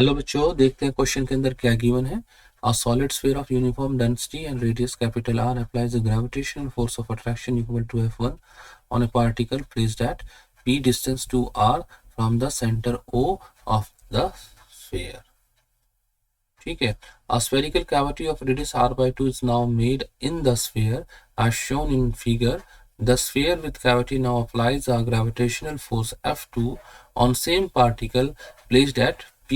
Hello बच्चों, देखते हैं क्वेश्चन के अंदर क्या गिवन है। A solid sphere of uniform density and radius capital R applies a gravitational force of attraction equal to F1 on a particle placed at p distance to R from the center O of the sphere. ठीक है। A spherical cavity of radius R by 2 is now made in the sphere as shown in figure. The sphere with cavity now applies a gravitational force F2 on same particle placed at P.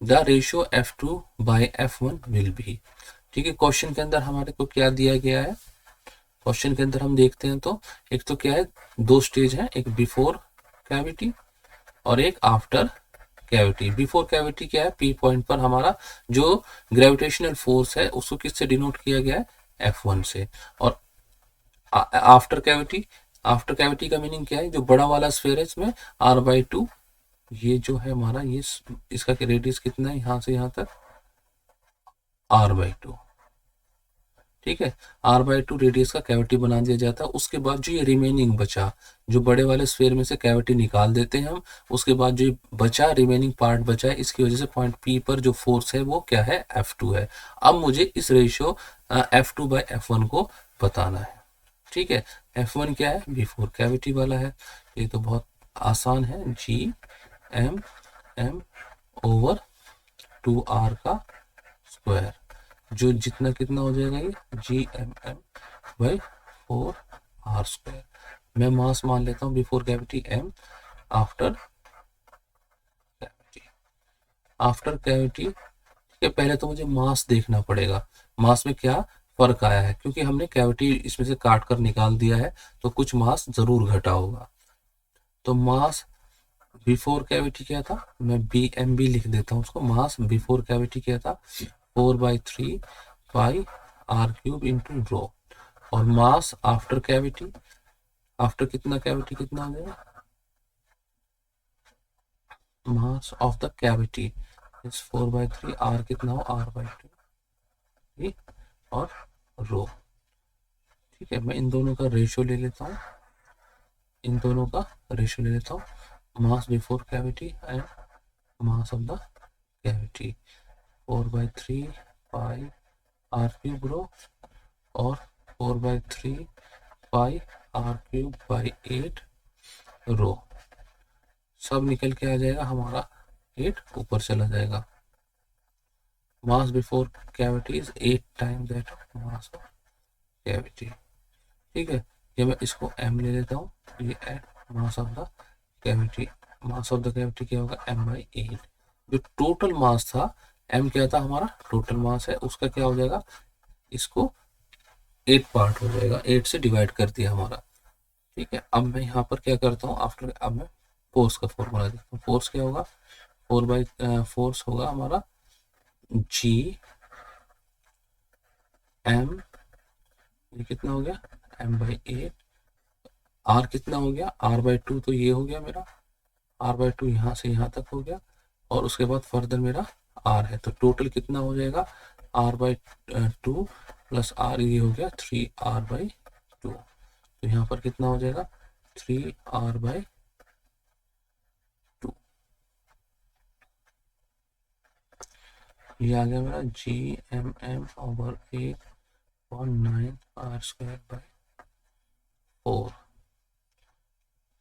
The ratio F2/F1 will be. ठीक है, question के अंदर हमारे को क्या दिया गया है। क्वेश्चन के अंदर हम देखते हैं तो एक तो क्या है, दो स्टेज है, एक बिफोर कैविटी और एक आफ्टर कैविटी। बिफोर कैविटी क्या है, पी पॉइंट पर हमारा जो ग्रेविटेशनल फोर्स है उसको किससे डिनोट किया गया है, F1 से। और आफ्टर कैविटी, आफ्टर कैविटी का मीनिंग क्या है, जो बड़ा वाला स्फेयर है इसमें R/2, ये जो है हमारा ये इसका रेडियस कितना है यहाँ से यहाँ तक, R/2। ठीक है, R/2 रेडियस का कैविटी बना दिया जाता है। उसके बाद जो ये रिमेनिंग बचा, जो बड़े वाले स्फेयर में से कैविटी निकाल देते हैं हम, उसके बाद जो बचा रिमेनिंग पार्ट बचा है, इसकी वजह से पॉइंट पी पर जो फोर्स है वो क्या है, F2 है। अब मुझे इस रेशियो F2/F1 को बताना है। ठीक है, F1 क्या है, बिफोर कैविटी वाला है। ये तो बहुत आसान है, G(m)(m)/2r का स्क्वायर, जो जितना कितना हो जाएगा ये G(m)/4r²। मैं मास मान लेता हूँ before cavity m, after cavity. After cavity के पहले तो मुझे मास देखना पड़ेगा, मास में क्या फर्क आया है, क्योंकि हमने कैविटी इसमें से काट कर निकाल दिया है तो कुछ मास जरूर घटा होगा। तो मास बिफोर कैविटी क्या था, मैं BMB लिख देता हूँ उसको। मास बिफोर कैविटी क्या था, 4/3 पाई r³ इंटू रो। और मास आफ्टर कैविटी, आफ्टर कितना कैविटी कितना हो जाएगा, मास of the cavity is 4/3, r कितना हो, r/2 और रो। ठीक है, मैं इन दोनों का रेशियो ले लेता हूँ, इन दोनों का रेशियो ले लेता हूँ, mass before cavity and mass of the cavity. 4/3 pi r³ rho और 4/3 पाई r³/8 रो। सब निकल के आ जाएगा हमारा 8 ऊपर चला जाएगा। Mass before cavity is 8 times that of mass of cavity. ठीक है, ये मैं इसको m ले लेता हूँ, ये मास of the cavity, mass of the cavity क्या होगा, m/8। जो टोटल मास था, m क्या था हमारा टोटल मास है, उसका क्या हो जाएगा, इसको 8 पार्ट हो जाएगा, 8 से डिवाइड कर दिया हमारा। ठीक है, अब मैं यहाँ पर क्या करता हूँ, आफ्टर अब मैं फोर्स का फॉर्मूला देखता हूँ। फोर्स क्या होगा, फोर्स होगा हमारा G(m), ये कितना हो गया, m/8। R कितना हो गया, R/2 तो ये हो गया मेरा, R/2 यहाँ से यहाँ तक हो गया, और उसके बाद फर्दर मेरा R है, तो टोटल कितना हो जाएगा, R/2 प्लस R, ये हो गया 3R/2। तो यहाँ पर कितना हो जाएगा, 3R/2। ये आ गया मेरा G(m)(m)/9r²/4।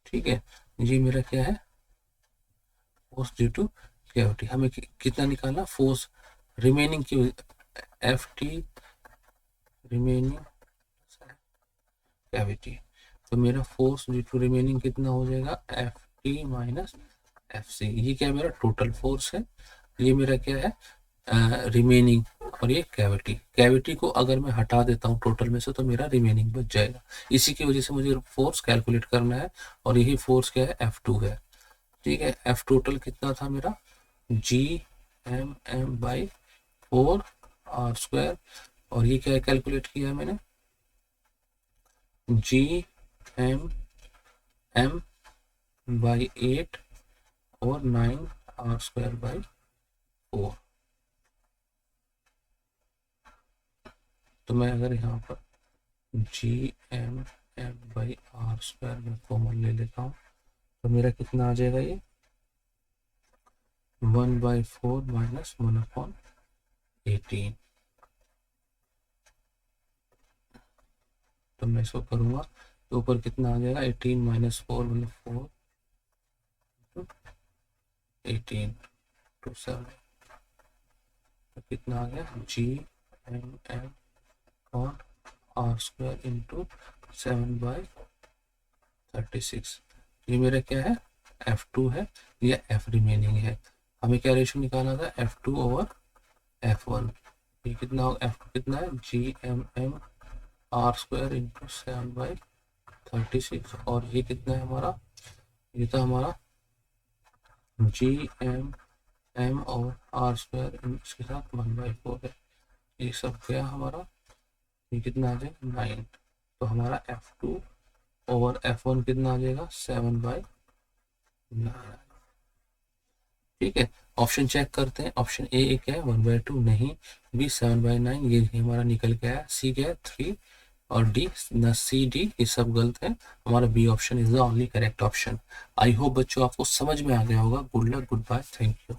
ठीक है, ये मेरा क्या है, फोर्स ड्यू टू कैविटी। हमें कितना निकालना, फोर्स रिमेनिंग की, Ft रिमेनिंग कैविटी। तो मेरा फोर्स ड्यू टू रिमेनिंग कितना हो जाएगा, Ft-Fc। ये क्या मेरा टोटल फोर्स है, ये मेरा क्या है रिमेनिंग, और ये कैविटी। कैविटी को अगर मैं हटा देता हूँ टोटल में से तो मेरा रिमेनिंग बच जाएगा। इसी की वजह से मुझे फोर्स कैलकुलेट करना है, और यही फोर्स क्या है, F2 है। ठीक है, F टोटल कितना था मेरा, G(m)(m)/4r², और ये क्या कैलकुलेट किया है मैंने, G(m)(m)/8 और 9r²/4। तो मैं अगर यहाँ पर G(m)(m)/r² में कॉमन ले लेता हूँ तो मेरा कितना आ जाएगा, ये 1/4 माइनस 1/18। तो मैं इसको करूँगा तो ऊपर कितना आ जाएगा, 18 माइनस 4 मतलब 4, 18 टू 7, तो कितना आ गया, GMM और R² इंटू 7/36। ये मेरा क्या है, F2 है, ये F रिमेनिंग है। हमें क्या रेशो निकालना था, F2 ओवर F1। ये कितना होगा, F2 कितना है, GMM R² इंटू 7/36, और ये कितना है हमारा, ये था हमारा GMM और R² इसके साथ 1/4 है। ये सब गया हमारा, ये कितना आ जाएगा 9। तो हमारा F2 ओवर F1 कितना आ जाएगा, 7/9। ठीक है, ऑप्शन चेक करते हैं। ऑप्शन ए क्या है, 1/2 नहीं, बी 7/9, ये हमारा निकल के आया, सी क्या है 3, और डी न, सी डी ये सब गलत है। हमारा B option is the only correct option. I hope बच्चों आपको समझ में आ गया होगा। Good luck, goodbye, thank you.